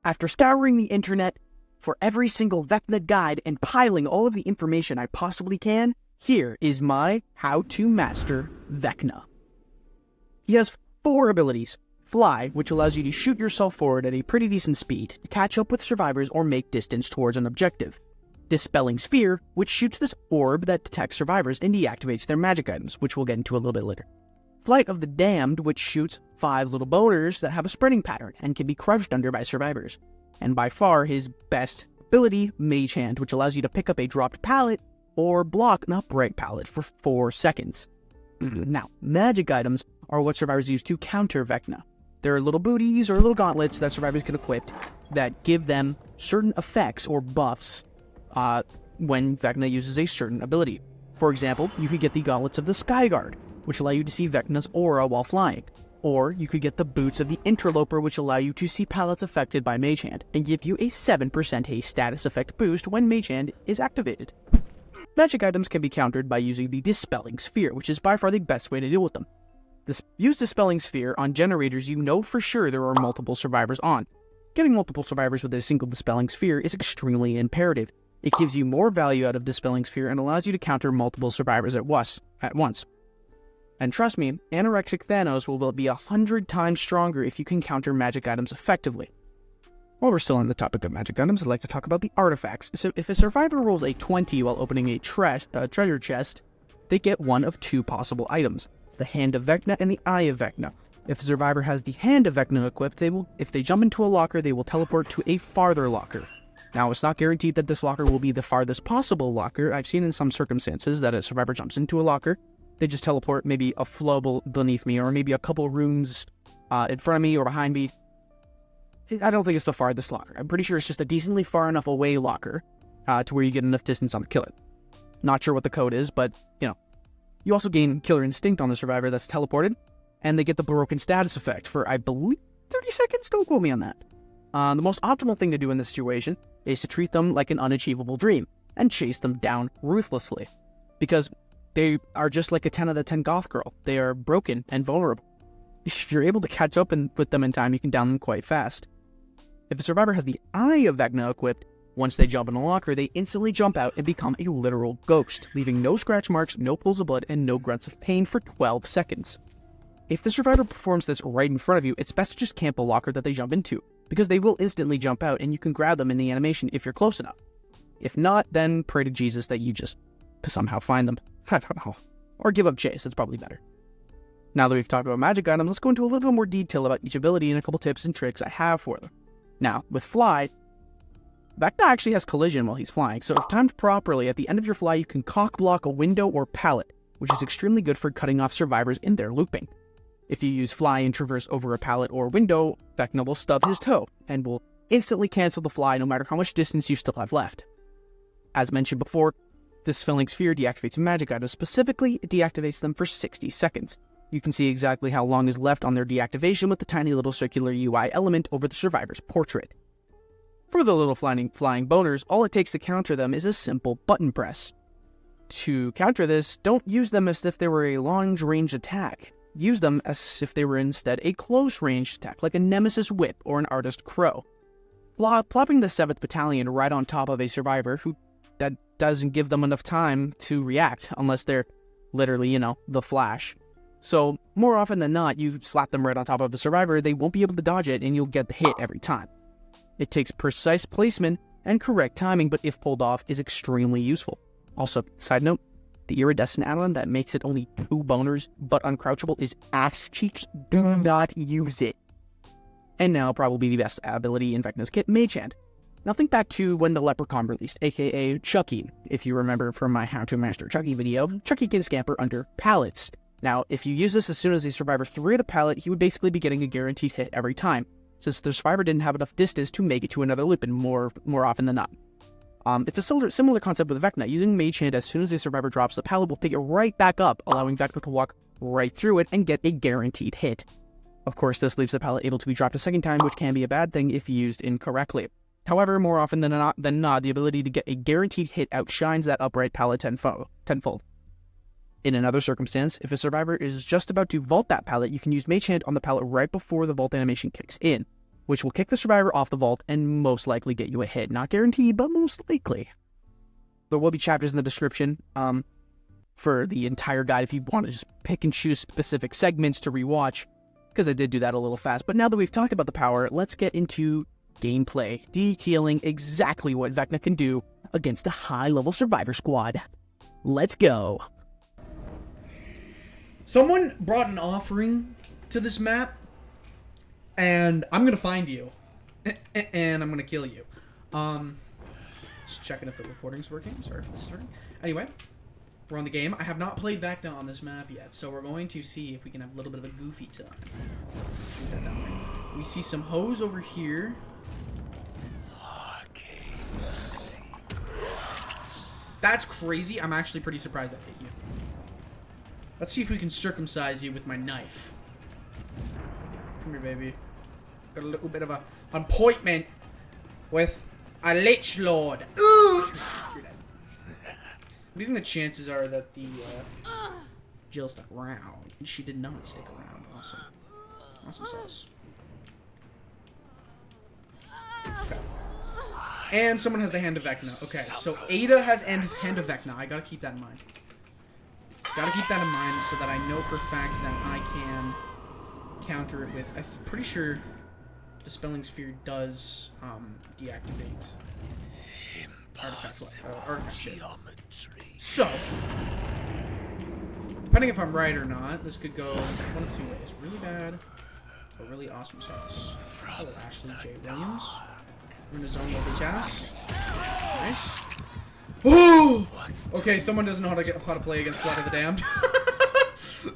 After scouring the internet for every single Vecna guide and piling all of the information I possibly can, here is my how to master Vecna. He has 4 abilities. Fly, which allows you to shoot yourself forward at a pretty decent speed to catch up with survivors or make distance towards an objective. Dispelling Sphere, which shoots this orb that detects survivors and deactivates their magic items, which we'll get into a little bit later. Flight of the Damned, which shoots 5 little boners that have a spreading pattern and can be crouched under by survivors. And by far his best ability, Mage Hand, which allows you to pick up a dropped pallet or block an upright pallet for 4 seconds. Now, magic items are what survivors use to counter Vecna. There are little booties or little gauntlets that survivors can equip that give them certain effects or buffs when Vecna uses a certain ability. For example, you could get the gauntlets of the Skyguard, which allow you to see Vecna's aura while flying. Or you could get the boots of the Interloper, which allow you to see pallets affected by Mage Hand, and give you a 7% haste status effect boost when Mage Hand is activated. Magic items can be countered by using the Dispelling Sphere, which is by far the best way to deal with them. Use Dispelling Sphere on generators you know for sure there are multiple survivors on. Getting multiple survivors with a single Dispelling Sphere is extremely imperative. It gives you more value out of Dispelling Sphere and allows you to counter multiple survivors at once. And trust me, Anorexic Thanos will be 100 times stronger if you can counter magic items effectively. While we're still on the topic of magic items, I'd like to talk about the artifacts. So if a survivor rolls a 20 while opening a treasure chest, they get one of 2 possible items, the Hand of Vecna and the Eye of Vecna. If a survivor has the Hand of Vecna equipped, if they jump into a locker, they will teleport to a farther locker. Now, it's not guaranteed that this locker will be the farthest possible locker. I've seen in some circumstances that a survivor jumps into a locker, they just teleport maybe a floor beneath me, or maybe a couple rooms in front of me or behind me. I don't think it's the farthest locker. I'm pretty sure it's just a decently far enough away locker to where you get enough distance on the killer. Not sure what the code is, but, you also gain Killer Instinct on the survivor that's teleported, and they get the Broken Status effect for, I believe, 30 seconds? Don't quote me on that. The most optimal thing to do in this situation is to treat them like an unachievable dream, and chase them down ruthlessly. Because they are just like a 10 out of 10 goth girl. They are broken and vulnerable. If you're able to catch up with them in time, you can down them quite fast. If a survivor has the Eye of Vecna equipped, once they jump in a locker, they instantly jump out and become a literal ghost, leaving no scratch marks, no pools of blood, and no grunts of pain for 12 seconds. If the survivor performs this right in front of you, it's best to just camp a locker that they jump into, because they will instantly jump out and you can grab them in the animation if you're close enough. If not, then pray to Jesus that you just somehow find them. I don't know. Or give up chase, it's probably better. Now that we've talked about magic items, let's go into a little bit more detail about each ability and a couple tips and tricks I have for them. Now, with Fly, Vecna actually has collision while he's flying, so if timed properly, at the end of your fly you can cock block a window or pallet, which is extremely good for cutting off survivors in their looping. If you use Fly and traverse over a pallet or window, Vecna will stub his toe, and will instantly cancel the fly no matter how much distance you still have left. As mentioned before, Dispelling Sphere deactivates magic items. Specifically, it deactivates them for 60 seconds. You can see exactly how long is left on their deactivation with the tiny little circular UI element over the survivor's portrait. For the little flying boners, all it takes to counter them is a simple button press. To counter this, don't use them as if they were a long-range attack. Use them as if they were instead a close-range attack, like a Nemesis Whip or an Artist Crow. Plopping the 7th Battalion right on top of a survivor that doesn't give them enough time to react unless they're literally, the Flash. So, more often than not, you slap them right on top of the survivor, they won't be able to dodge it, and you'll get the hit every time. It takes precise placement and correct timing, but if pulled off, is extremely useful. Also, side note, the iridescent add-on that makes it only 2 boners but uncrouchable is ass cheeks. Do not use it. And now, probably the best ability in Vecna's kit, Mage Hand. Now think back to when the Leprechaun released, aka Chucky. If you remember from my How to Master Chucky video, Chucky can scamper under pallets. Now, if you use this as soon as a survivor threw the pallet, he would basically be getting a guaranteed hit every time, since the survivor didn't have enough distance to make it to another loop, and more often than not. It's a similar concept with Vecna. Using Mage Hand as soon as a survivor drops the pallet will pick it right back up, allowing Vecna to walk right through it and get a guaranteed hit. Of course, this leaves the pallet able to be dropped a second time, which can be a bad thing if used incorrectly. However, more often than not, the ability to get a guaranteed hit outshines that upright pallet tenfold. In another circumstance, if a survivor is just about to vault that pallet, you can use Mage Hand on the pallet right before the vault animation kicks in. which will kick the survivor off the vault and most likely get you a hit. Not guaranteed, but most likely. There will be chapters in the description for the entire guide if you want to just pick and choose specific segments to rewatch, because I did do that a little fast. But now that we've talked about the power, let's get into gameplay, detailing exactly what Vecna can do against a high-level survivor squad. Let's go. Someone brought an offering to this map, and I'm gonna find you, and I'm gonna kill you. Just checking if the recording's working. Sorry for the starting. Anyway, we're on the game. I have not played Vecna on this map yet, so we're going to see if we can have a little bit of a goofy time. We see some hoes over here. That's crazy. I'm actually pretty surprised I hit you. Let's see if we can circumcise you with my knife. Come here, baby. Got a little bit of an appointment with a Lich Lord. Ooh! You're dead. What do you think the chances are that the Jill stuck around? She did not stick around. Awesome. Awesome sauce. Okay. And someone has the Hand of Vecna. Okay, so Ada has Hand of Vecna. I gotta keep that in mind. Gotta keep that in mind so that I know for a fact that I can counter it with... I'm pretty sure Dispelling Sphere does deactivate artifact shit. So, depending if I'm right or not, this could go one of two ways. Really bad or really awesome sauce. Hello, Ashley J. Williams. We're in a zone bitch ass. Nice. Oh! Okay, someone doesn't know how to play against Flight of the Damned.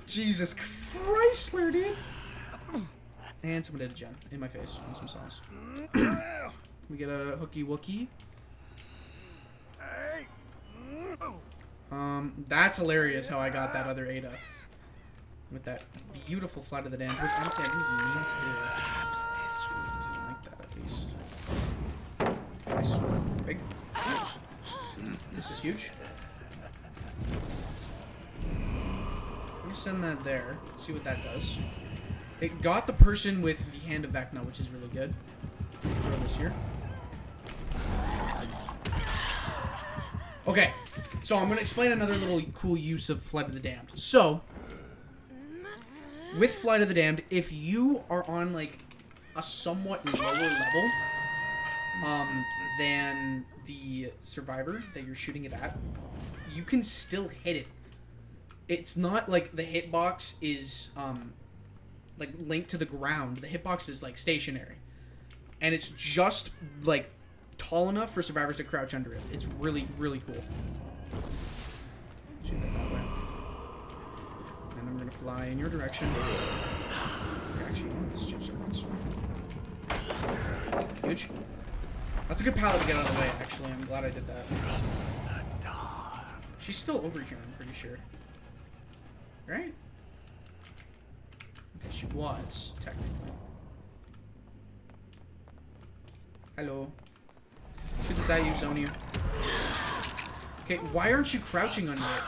Jesus Chrysler, dude. And someone did a gem in my face on some sauce. We get a hooky wookie. That's hilarious how I got that other Ada. With that beautiful Flight of the Damned, which honestly I didn't even mean to do. I like that at least. Nice. Big. This is huge. Let me send that there. See what that does. It got the person with the Hand of Vecna, which is really good. Throw this here. Okay, so I'm going to explain another little cool use of Flight of the Damned. So, with Flight of the Damned, if you are on, like, a somewhat lower level than the survivor that you're shooting it at, you can still hit it. It's not like the hitbox is, like, linked to the ground. The hitbox is, like, stationary. And it's just, like, tall enough for survivors to crouch under it. It's really, really cool. Shoot that way. And then we're gonna fly in your direction. Okay, actually, let's change that once. Huge. That's a good pallet to get out of the way, actually. I'm glad I did that. She's still over here, I'm pretty sure. Right? Okay, she was, technically. Hello. Shoot this at you, zone you. Okay, why aren't you crouching under it?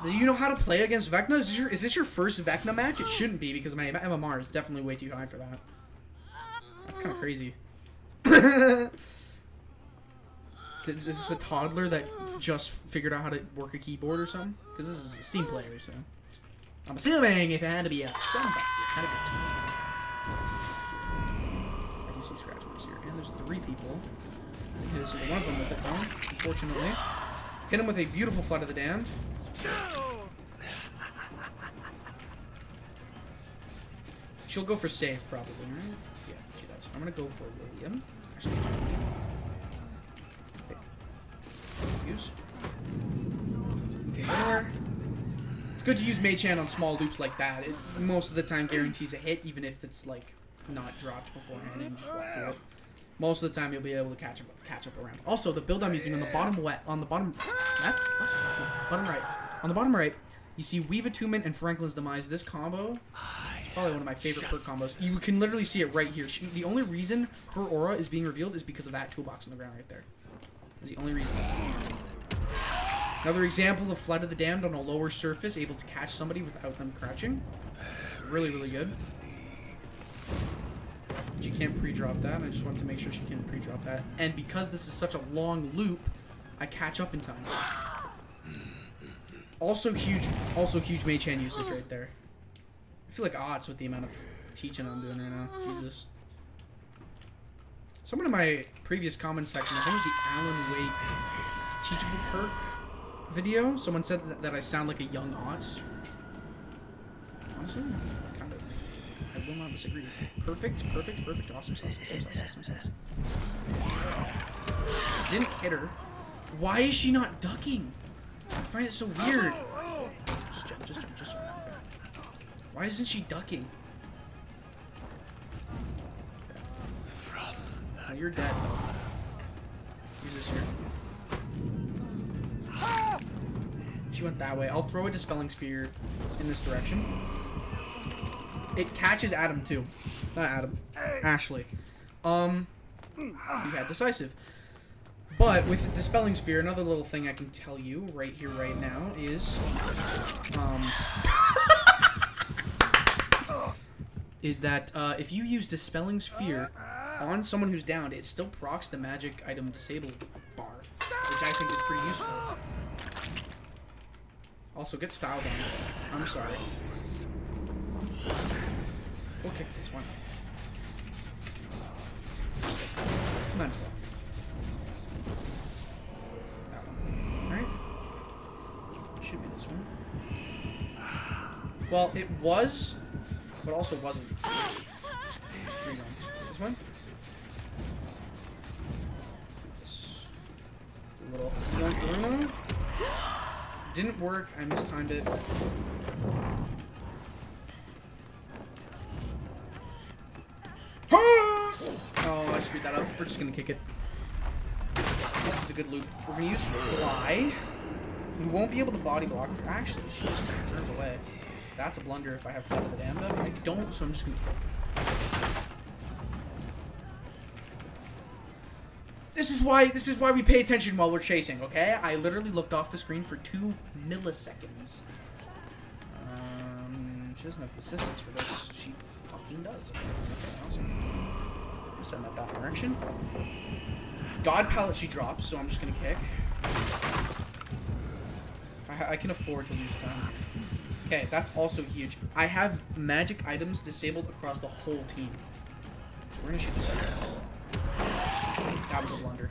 Do you know how to play against Vecna? Is this your first Vecna match? It shouldn't be, because my MMR is definitely way too high for that. That's kind of crazy. Is this a toddler that just figured out how to work a keyboard or something? Because this is a Steam player, so... I'm assuming if it had to be a somebody, it had to be I do see scratch marks here. And there's 3 people. Hit a single one of them with it, though, unfortunately. Hit him with a beautiful Flight of the Damned. She'll go for save, probably, right? Yeah, she does. I'm gonna go for William. Actually, use. Okay, anywhere. It's good to use Mage Hand on small loops like that. It most of the time guarantees a hit, even if it's like not dropped beforehand and you just walk through it. Most of the time you'll be able to catch up around. Also, the build I'm using on the bottom right, on the bottom right, you see Weave Attunement and Franklin's Demise. This combo is probably one of my favorite perk combos. You can literally see it right here. The only reason her aura is being revealed is because of that toolbox on the ground right there. That's the only reason. Another example of Flight of the Damned on a lower surface, able to catch somebody without them crouching. Really, really good. She can't pre-drop that. I just wanted to make sure she can pre-drop that. And because this is such a long loop, I catch up in time. Also huge Mage Hand usage right there. I feel like odds with the amount of teaching I'm doing right now. Jesus. Someone in my previous comment section, I think it was the Alan Wake teachable perk video, someone said that I sound like a young Otz. Honestly, kind of. I will not disagree. Perfect. Awesome sauce. Didn't hit her. Why is she not ducking? I find it so weird. Just jump. Okay. Why isn't she ducking? Oh, you're dead. Use this here. She went that way. I'll throw a Dispelling Sphere in this direction. It catches Adam too. Not Adam. Ashley. He had Decisive. But with Dispelling Sphere, another little thing I can tell you right here, right now is... is that if you use Dispelling Sphere on someone who's downed, it still procs the magic item disable bar, which I think is pretty useful. Also, get styled on. I'm sorry. We'll kick this one. Might as well. That one. Alright. Should be this one. Well, it was, but also wasn't. Here you go. This one? Little young Bruno. Didn't work. I mistimed it. Oh, I screwed that up. We're just gonna kick it. This is a good loop. We're gonna use Fly. We won't be able to body block. Actually, she just turns away. That's a blunder if I have Fly to the Damned up. I don't, so I'm just gonna kick. This is why we pay attention while we're chasing, okay? I literally looked off the screen for 2 milliseconds. She doesn't have assistance for this. She fucking does. Okay, awesome. Send that direction. God Palette she drops, so I'm just gonna kick. I can afford to lose time. Okay, that's also huge. I have magic items disabled across the whole team. So we're gonna shoot this out. That was a blunder.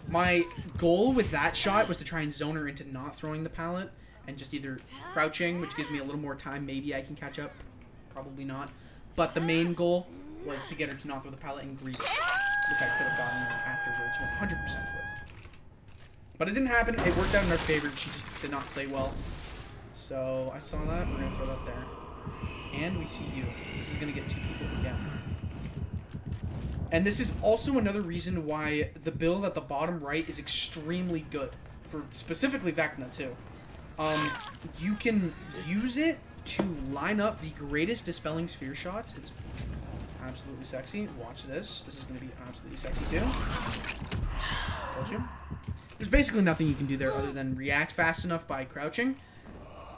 My goal with that shot was to try and zone her into not throwing the pallet and just either crouching, which gives me a little more time. Maybe I can catch up. Probably not. But the main goal was to get her to not throw the pallet and greet, which I could have gotten afterwards 100% with. But it didn't happen. It worked out in our favor. She just did not play well. So I saw that. We're going to throw that there. And we see you. This is going to get 2 people again. And this is also another reason why the build at the bottom right is extremely good. For specifically Vecna too. You can use it to line up the greatest Dispelling Sphere shots. It's absolutely sexy. Watch this. This is going to be absolutely sexy too. Told you. There's basically nothing you can do there other than react fast enough by crouching.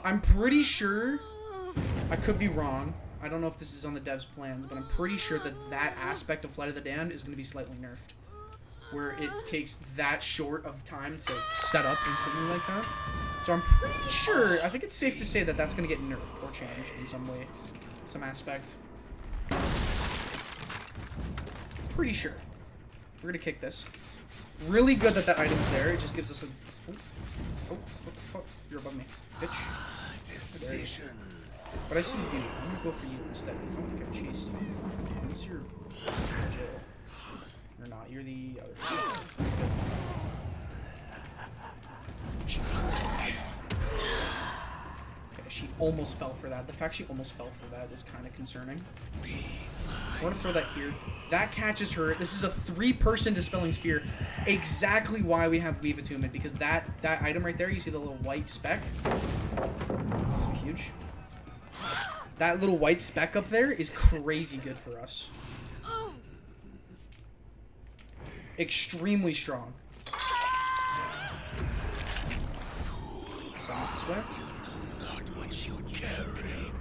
I'm pretty sure, I could be wrong, I don't know if this is on the devs' plans, but I'm pretty sure that that aspect of Flight of the Damned is going to be slightly nerfed. Where it takes that short of time to set up instantly like that. So I'm pretty sure, I think it's safe to say that that's going to get nerfed or changed in some way, some aspect. Pretty sure. We're going to kick this. Really good that that item's there. It just gives us a... Oh, what the fuck? You're above me. Bitch. Decisions. But I see you. I'm gonna go for you instead, because I don't think I've chased you. Unless you're Jill. Or not. You're the other. That's good. She goes this way. Okay, she almost fell for that. The fact she almost fell for that is kind of concerning. I want to throw that here. That catches her. This is a 3-person Dispelling Sphere. Exactly why we have Weave Attunement, because that item right there, you see the little white speck? That's so huge. That little white speck up there is crazy good for us. Extremely strong. Sounds this way. Not what you carry.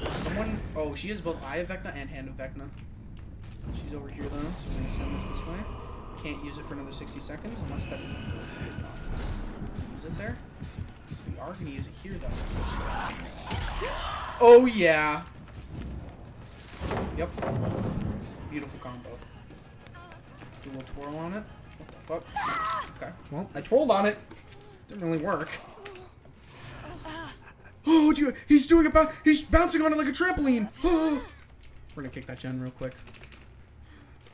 Someone... Oh, she has both Eye of Vecna and Hand of Vecna. She's over here, though, so we're going to send this way. Can't use it for another 60 seconds, unless that is not. Is it there? We are going to use it here, though. Oh, yeah. Yep. Beautiful combo. Do a little twirl on it. What the fuck? Okay. Well, I twirled on it. Didn't really work. Oh, dude, he's doing about. He's bouncing on it like a trampoline. Oh. We're gonna kick that gen real quick.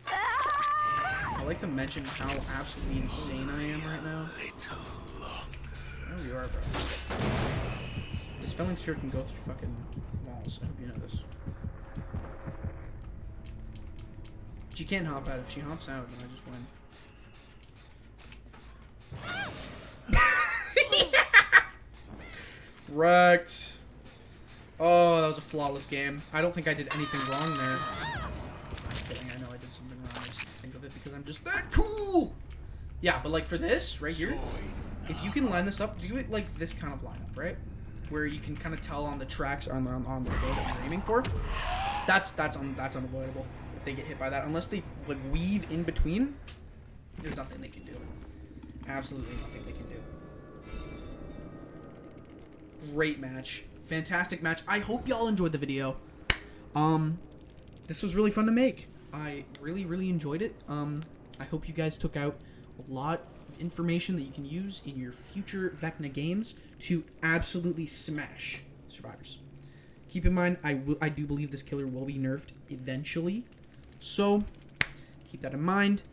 I like to mention how absolutely insane I am right now. There we are, bro. Dispelling Sphere can go through fucking walls. I hope you know this. She can't hop out. If she hops out, then I just win. Wrecked. Oh, that was a flawless game. I don't think I did anything wrong there. I'm just kidding. I know I did something wrong. I just can't think of it because I'm just that cool. Yeah, but like for this right here, if you can line this up, do it like this kind of lineup, right? Where you can kind of tell on the tracks on the road that you're aiming for. That's unavoidable if they get hit by that. Unless they like weave in between, there's nothing they can do. Absolutely nothing they can do. Great match. Fantastic match. I hope y'all enjoyed the video. This was really fun to make. I really enjoyed it. I hope you guys took out a lot of information that you can use in your future Vecna games to absolutely smash survivors. Keep in mind, I do believe this killer will be nerfed eventually. So, keep that in mind.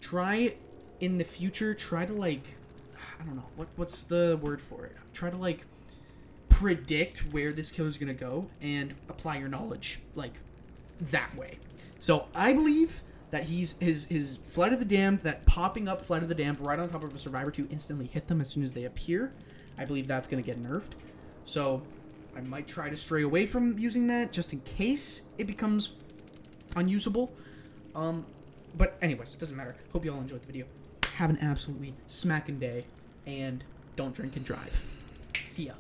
Try in the future, try to like, I don't know, what's the word for it? Try to like predict where this killer's gonna go and apply your knowledge like that way. So I believe that his Flight of the Damned, that popping up Flight of the Damned right on top of a Survivor to instantly hit them as soon as they appear, I believe that's gonna get nerfed. So I might try to stray away from using that just in case it becomes unusable. But anyways, it doesn't matter. Hope you all enjoyed the video. Have an absolutely smacking day, and don't drink and drive. See ya.